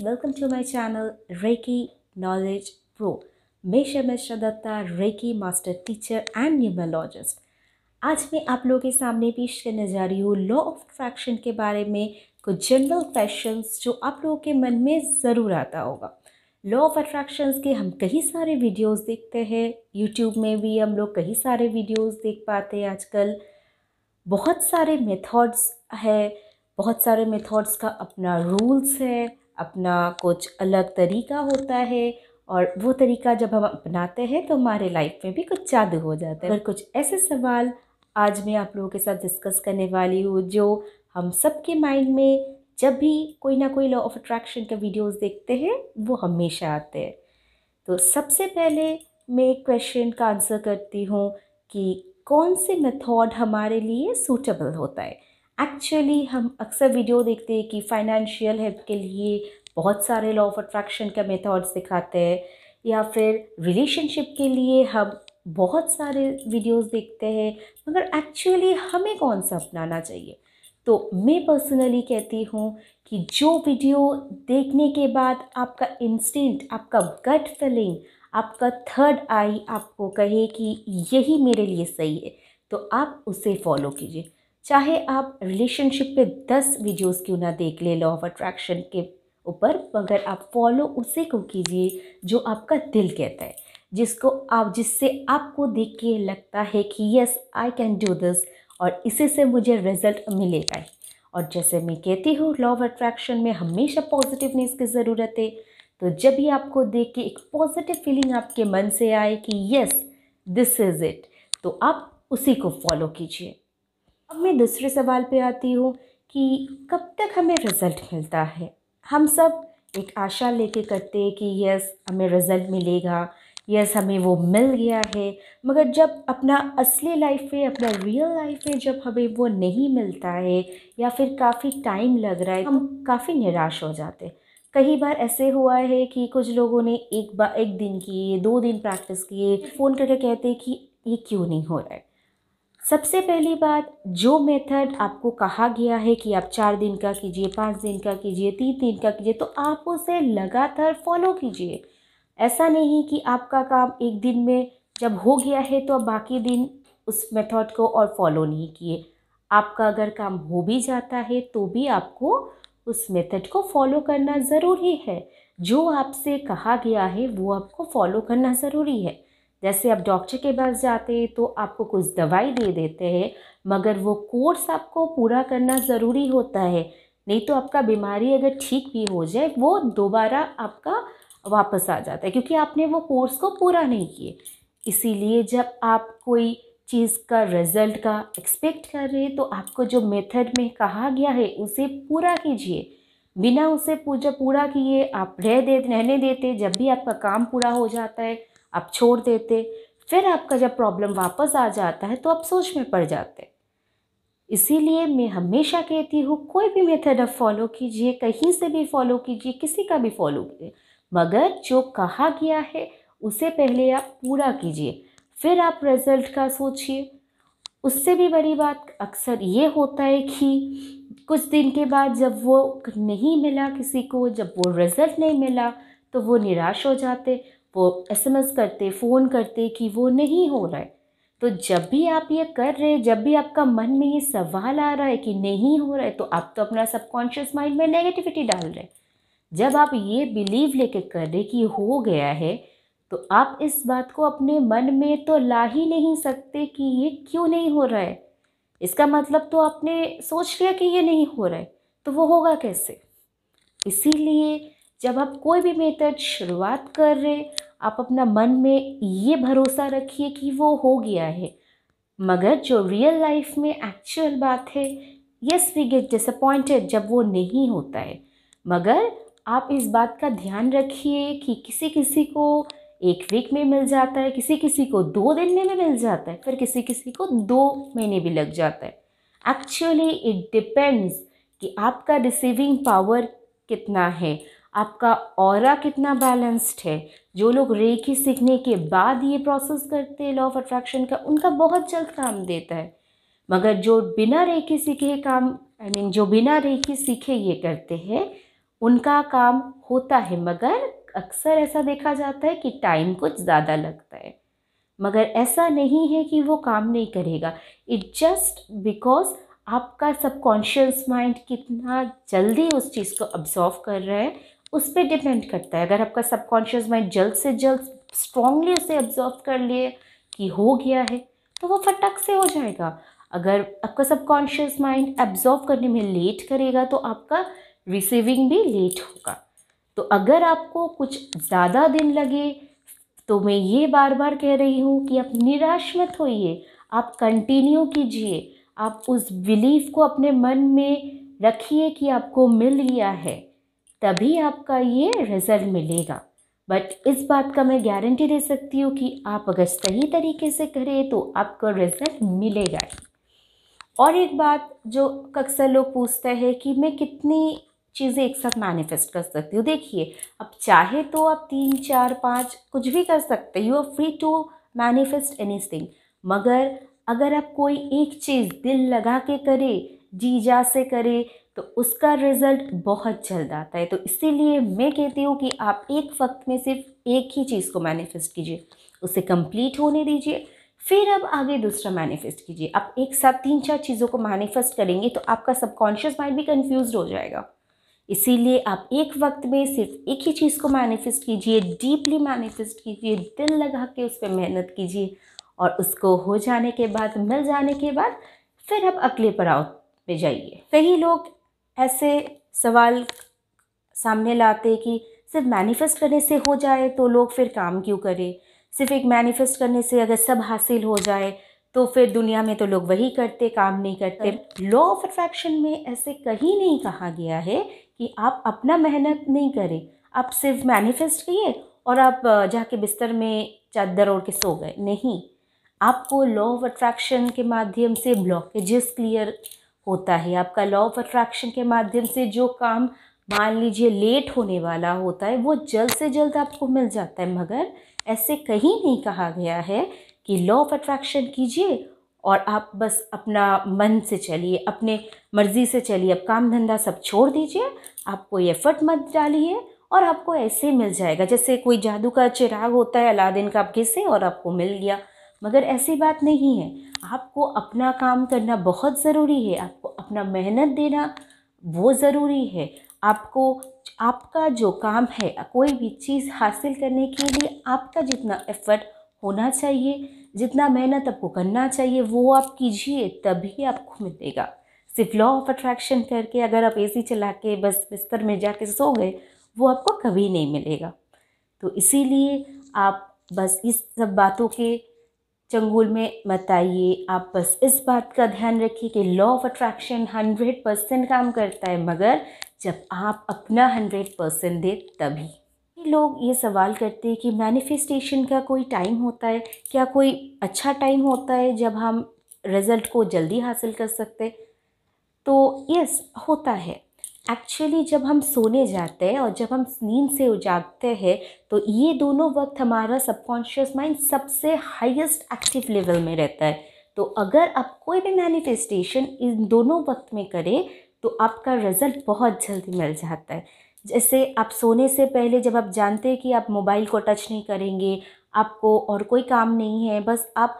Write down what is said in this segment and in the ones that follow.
welcome to my channel Reiki Knowledge Pro. मैं Sharmishtha Datta, reiki master teacher and numerologist. आज मैं आप लोगों के सामने पेश करने जा रही हूँ लॉ ऑफ अट्रैक्शन के बारे में कुछ जनरल क्वेश्चंस जो आप लोगों के मन में ज़रूर आता होगा। लॉ ऑफ अट्रैक्शंस के हम कई सारे वीडियोस देखते हैं, यूट्यूब में भी हम लोग कई सारे वीडियोस देख पाते हैं। आजकल बहुत सारे मेथड्स है, बहुत सारे मेथड्स का अपना रूल्स है, अपना कुछ अलग तरीका होता है और वो तरीका जब हम अपनाते हैं तो हमारे लाइफ में भी कुछ जादू हो जाता है। अगर कुछ ऐसे सवाल आज मैं आप लोगों के साथ डिस्कस करने वाली हूँ जो हम सबके माइंड में जब भी कोई ना कोई लॉ ऑफ अट्रैक्शन का वीडियोस देखते हैं वो हमेशा आते हैं। तो सबसे पहले मैं एक क्वेश्चन का आंसर करती हूँ कि कौन से मेथड हमारे लिए सूटेबल होता है। एक्चुअली हम अक्सर वीडियो देखते हैं कि फाइनेंशियल हेल्प के लिए बहुत सारे लॉ ऑफ अट्रैक्शन का मेथड्स दिखाते हैं, या फिर रिलेशनशिप के लिए हम बहुत सारे वीडियोस देखते हैं, मगर एक्चुअली हमें कौन सा अपनाना चाहिए। तो मैं पर्सनली कहती हूँ कि जो वीडियो देखने के बाद आपका इंस्टिंक्ट, आपका गट फीलिंग, आपका थर्ड आई आपको कहे कि यही मेरे लिए सही है, तो आप उसे फॉलो कीजिए। चाहे आप रिलेशनशिप पे 10 वीडियोस क्यों ना देख ले लॉ ऑफ अट्रैक्शन के ऊपर, मगर आप फॉलो उसे को कीजिए जो आपका दिल कहता है, जिससे आपको देख के लगता है कि yes I can do this और इसी से मुझे रिजल्ट मिलेगा। और जैसे मैं कहती हूँ लॉ ऑफ अट्रैक्शन में हमेशा पॉजिटिवनेस की ज़रूरत है। तो जब भी आपको देख के एक पॉजिटिव फीलिंग आपके मन से आए कि यस दिस इज़ इट, तो आप उसी को फॉलो कीजिए। अब मैं दूसरे सवाल पे आती हूँ कि कब तक हमें रिज़ल्ट मिलता है। हम सब एक आशा लेके करते हैं कि यस हमें रिज़ल्ट मिलेगा, यस हमें वो मिल गया है, मगर जब अपना असली लाइफ में, अपना रियल लाइफ में जब हमें वो नहीं मिलता है या फिर काफ़ी टाइम लग रहा है, हम काफ़ी निराश हो जाते हैं। कई बार ऐसे हुआ है कि कुछ लोगों ने एक दिन किए, 2 दिन प्रैक्टिस किए, फ़ोन करके कहते हैं कि ये क्यों नहीं हो रहा है। सबसे पहली बात, जो मेथड आपको कहा गया है कि आप 4 दिन का कीजिए, 5 दिन का कीजिए, 3 दिन का कीजिए, तो आप उसे लगातार फॉलो कीजिए। ऐसा नहीं कि आपका काम एक दिन में जब हो गया है तो अब बाकी दिन उस मेथड को और फॉलो नहीं किए। आपका अगर काम हो भी जाता है तो भी आपको उस मेथड को फॉलो करना ज़रूरी है। जो आपसे कहा गया है वो आपको फॉलो करना ज़रूरी है। जैसे आप डॉक्टर के पास जाते हैं तो आपको कुछ दवाई दे देते हैं, मगर वो कोर्स आपको पूरा करना ज़रूरी होता है। नहीं तो आपका बीमारी अगर ठीक भी हो जाए वो दोबारा आपका वापस आ जाता है, क्योंकि आपने वो कोर्स को पूरा नहीं किए। इसीलिए जब आप कोई चीज़ का रिज़ल्ट का एक्सपेक्ट कर रहे हैं तो आपको जो मेथड में कहा गया है उसे पूरा कीजिए। बिना उसे पूरा किए आप रहने देते, जब भी आपका काम पूरा हो जाता है आप छोड़ देते, फिर आपका जब प्रॉब्लम वापस आ जाता है तो आप सोच में पड़ जाते। इसीलिए मैं हमेशा कहती हूँ कोई भी मेथड आप फॉलो कीजिए, कहीं से भी फॉलो कीजिए, किसी का भी फॉलो कीजिए, मगर जो कहा गया है उसे पहले आप पूरा कीजिए, फिर आप रिजल्ट का सोचिए। उससे भी बड़ी बात अक्सर ये होता है कि कुछ दिन के बाद जब वो नहीं मिला किसी को, जब वो रिज़ल्ट नहीं मिला तो वो निराश हो जाते, वो SMS करते, फ़ोन करते कि वो नहीं हो रहा है। तो जब भी आप ये कर रहे हैं, जब भी आपका मन में ये सवाल आ रहा है कि नहीं हो रहा है, तो आप तो अपना सबकॉन्शियस माइंड में नेगेटिविटी डाल रहे हैं। जब आप ये बिलीव लेके कर रहे कि हो गया है, तो आप इस बात को अपने मन में तो ला ही नहीं सकते कि ये क्यों नहीं हो रहा है। इसका मतलब तो आपने सोच लिया कि ये नहीं हो रहा है, तो वो होगा कैसे। इसीलिए जब आप कोई भी मेथड शुरुआत कर रहे, आप अपना मन में ये भरोसा रखिए कि वो हो गया है। मगर जो रियल लाइफ में एक्चुअल बात है, यस वी गेट डिसअपॉइंटेड जब वो नहीं होता है, मगर आप इस बात का ध्यान रखिए कि किसी किसी को 1 वीक में मिल जाता है, किसी किसी को 2 दिन में भी मिल जाता है, फिर किसी किसी को 2 महीने भी लग जाता है। एक्चुअली इट डिपेंड्स कि आपका रिसीविंग पावर कितना है, आपका ऑरा कितना बैलेंस्ड है। जो लोग रेकी सीखने के बाद ये प्रोसेस करते हैं लॉ ऑफ अट्रैक्शन का, उनका बहुत जल्द काम देता है। मगर जो बिना रेकी सीखे काम, जो बिना रेकी सीखे ये करते हैं, उनका काम होता है, मगर अक्सर ऐसा देखा जाता है कि टाइम कुछ ज़्यादा लगता है। मगर ऐसा नहीं है कि वो काम नहीं करेगा, इट जस्ट बिकॉज आपका सबकॉन्शियस माइंड कितना जल्दी उस चीज़ को अब्जॉर्व कर रहा है, उस पर डिपेंड करता है। अगर आपका सबकॉन्शियस माइंड जल्द से जल्द स्ट्रांगली उसे अब्जॉर्व कर लिए कि हो गया है, तो वो फटक से हो जाएगा। अगर आपका सबकॉन्शियस माइंड एब्जॉर्व करने में लेट करेगा तो आपका रिसीविंग भी लेट होगा। तो अगर आपको कुछ ज़्यादा दिन लगे तो मैं ये बार बार कह रही हूँ कि आप निराश मत होइए, आप कंटिन्यू कीजिए, आप उस बिलीफ को अपने मन में रखिए कि आपको मिल गया है, तभी आपका ये रिजल्ट मिलेगा। बट इस बात का मैं गारंटी दे सकती हूँ कि आप अगर सही तरीके से करें तो आपको रिजल्ट मिलेगा ही। और एक बात जो अक्सर लोग पूछते हैं कि मैं कितनी चीज़ें एक साथ मैनिफेस्ट कर सकती हूँ। देखिए, अब चाहे तो आप 3 4 5 कुछ भी कर सकते, you are free to manifest anything. मगर अगर आप कोई एक चीज़ दिल लगा के करें, जी जा से करें, तो उसका रिजल्ट बहुत जल्द आता है। तो इसीलिए मैं कहती हूँ कि आप एक वक्त में सिर्फ एक ही चीज़ को मैनिफेस्ट कीजिए, उसे कंप्लीट होने दीजिए, फिर अब आगे दूसरा मैनिफेस्ट कीजिए। आप एक साथ 3 4 चीज़ों को मैनिफेस्ट करेंगे तो आपका सबकॉन्शियस माइंड भी कंफ्यूज हो जाएगा। इसीलिए आप एक वक्त में सिर्फ एक ही चीज़ को मैनिफेस्ट कीजिए, डीपली मैनिफेस्ट कीजिए, दिल लगा के उस पर मेहनत कीजिए, और उसको हो जाने के बाद, मिल जाने के बाद, फिर आप अगले पड़ाव पे जाइए। कई लोग ऐसे सवाल सामने लाते कि सिर्फ मैनिफेस्ट करने से हो जाए तो लोग फिर काम क्यों करें, सिर्फ एक मैनिफेस्ट करने से अगर सब हासिल हो जाए तो फिर दुनिया में तो लोग वही करते, काम नहीं करते। लॉ ऑफ अट्रैक्शन में ऐसे कहीं नहीं कहा गया है कि आप अपना मेहनत नहीं करें, आप सिर्फ मैनिफेस्ट किए और आप जाके बिस्तर में चादर ओढ़ के सो गए। नहीं, आपको लॉ ऑफ अट्रैक्शन के माध्यम से ब्लॉकेजेस क्लियर होता है। आपका लॉ ऑफ अट्रैक्शन के माध्यम से जो काम मान लीजिए लेट होने वाला होता है वो जल्द से जल्द आपको मिल जाता है। मगर ऐसे कहीं नहीं कहा गया है कि लॉ ऑफ अट्रैक्शन कीजिए और आप बस अपना मन से चलिए, अपने मर्जी से चलिए, अब काम धंधा सब छोड़ दीजिए, आप कोई एफर्ट मत डालिए और आपको ऐसे मिल जाएगा। जैसे कोई जादू का चिराग होता है, अलादीन का, आप घिसे और आपको मिल गया। मगर ऐसी बात नहीं है। आपको अपना काम करना बहुत ज़रूरी है, आपको अपना मेहनत देना वो ज़रूरी है। आपको आपका जो काम है, कोई भी चीज़ हासिल करने के लिए आपका जितना एफर्ट होना चाहिए, जितना मेहनत आपको करना चाहिए, वो आप कीजिए, तभी आपको मिलेगा। सिर्फ लॉ ऑफ अट्रैक्शन करके अगर आप एसी चला के बस बिस्तर में जाके सो गए, वो आपको कभी नहीं मिलेगा। तो इसीलिए आप बस इस सब बातों के चंगुल में मत आइए। आप बस इस बात का ध्यान रखिए कि लॉ ऑफ अट्रैक्शन 100% काम करता है, मगर जब आप अपना 100% दे तभी। लोग ये सवाल करते हैं कि मैनिफेस्टेशन का कोई टाइम होता है क्या, कोई अच्छा टाइम होता है जब हम रिज़ल्ट को जल्दी हासिल कर सकते? तो यस, होता है। एक्चुअली जब हम सोने जाते हैं और जब हम नींद से जागते हैं तो ये दोनों वक्त हमारा सबकॉन्शियस माइंड सबसे हाईएस्ट एक्टिव लेवल में रहता है। तो अगर आप कोई भी मैनिफेस्टेशन इन दोनों वक्त में करें तो आपका रिजल्ट बहुत जल्दी मिल जाता है। जैसे आप सोने से पहले जब आप जानते हैं कि आप मोबाइल को टच नहीं करेंगे, आपको और कोई काम नहीं है, बस आप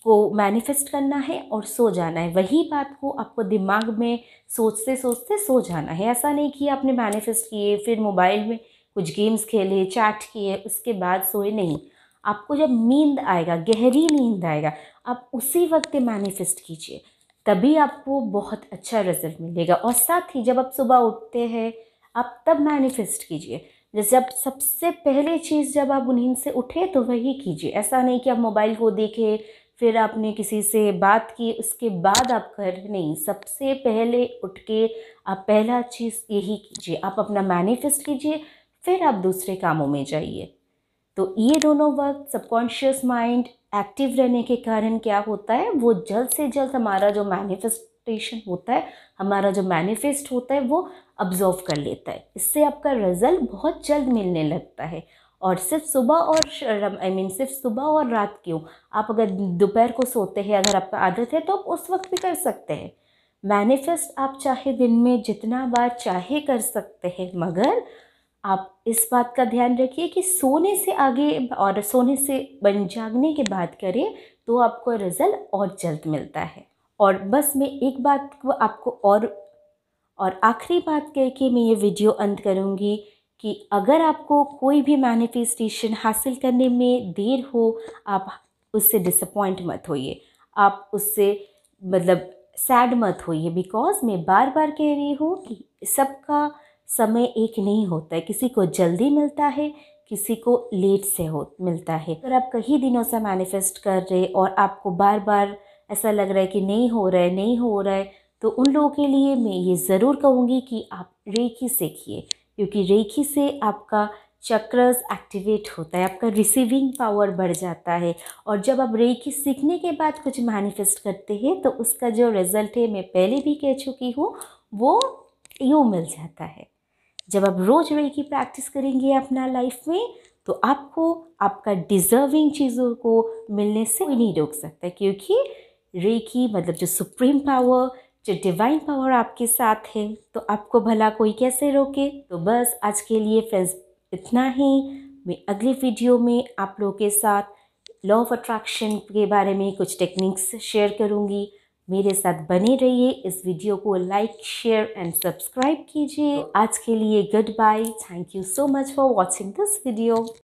को मैनिफेस्ट करना है और सो जाना है, वही बात को आपको दिमाग में सोचते सोचते सो जाना है। ऐसा नहीं कि आपने मैनिफेस्ट किए फिर मोबाइल में कुछ गेम्स खेले, चैट किए, उसके बाद सोए, नहीं। आपको जब नींद आएगा, गहरी नींद आएगा, आप उसी वक्त मैनिफेस्ट कीजिए, तभी आपको बहुत अच्छा रिजल्ट मिलेगा। और साथ ही जब आप सुबह उठते हैं आप तब मैनिफेस्ट कीजिए। जैसे आप सबसे पहले चीज़ जब आप नींद से उठे तो वही कीजिए। ऐसा नहीं कि आप मोबाइल को देखें फिर आपने किसी से बात की उसके बाद आप कर, नहीं, सबसे पहले उठ के आप पहला चीज़ यही कीजिए, आप अपना मैनिफेस्ट कीजिए, फिर आप दूसरे कामों में जाइए। तो ये दोनों वक्त सबकॉन्शियस माइंड एक्टिव रहने के कारण क्या होता है, वो जल्द से जल्द हमारा जो मैनिफेस्टेशन होता है, हमारा जो मैनिफेस्ट होता है वो अब्जॉर्व कर लेता है। इससे आपका रिजल्ट बहुत जल्द मिलने लगता है। और सिर्फ सुबह और सिर्फ सुबह और रात क्यों, आप अगर दोपहर को सोते हैं, अगर आपका आदत है तो आप उस वक्त भी कर सकते हैं। मैनिफेस्ट आप चाहे दिन में जितना बार चाहे कर सकते हैं, मगर आप इस बात का ध्यान रखिए कि सोने से आगे और सोने से जागने के बाद करें तो आपको रिजल्ट और जल्द मिलता है। और बस मैं एक बात को आपको और आखिरी बात कह के मैं ये वीडियो अंत करूँगी कि अगर आपको कोई भी मैनिफेस्टेशन हासिल करने में देर हो, आप उससे डिसअपॉइंट मत होइए, आप उससे मतलब सैड मत होइए, बिकॉज मैं बार बार कह रही हूँ कि सबका समय एक नहीं होता है। किसी को जल्दी मिलता है, किसी को लेट से मिलता है। अगर आप कई दिनों से मैनिफेस्ट कर रहे और आपको बार बार ऐसा लग रहा है कि नहीं हो रहा है, नहीं हो रहा है, तो उन लोगों के लिए मैं ये ज़रूर कहूँगी कि आप रेकी सीखिए, क्योंकि रेकी से आपका चक्रस एक्टिवेट होता है, आपका रिसीविंग पावर बढ़ जाता है। और जब आप रेकी सीखने के बाद कुछ मैनिफेस्ट करते हैं तो उसका जो रिज़ल्ट है, मैं पहले भी कह चुकी हूँ, वो यूँ मिल जाता है। जब आप रोज़ रेकी प्रैक्टिस करेंगे अपना लाइफ में तो आपको आपका डिज़र्विंग चीज़ों को मिलने से कोई नहीं रोक सकता, क्योंकि रेकी मतलब जो सुप्रीम पावर, जो डिवाइन पावर आपके साथ है, तो आपको भला कोई कैसे रोके। तो बस आज के लिए फ्रेंड्स इतना ही। मैं अगली वीडियो में आप लोगों के साथ लॉ ऑफ अट्रैक्शन के बारे में कुछ टेक्निक्स शेयर करूँगी। मेरे साथ बने रहिए, इस वीडियो को लाइक, शेयर एंड सब्सक्राइब कीजिए। आज के लिए goodbye, thank you so much for watching this video.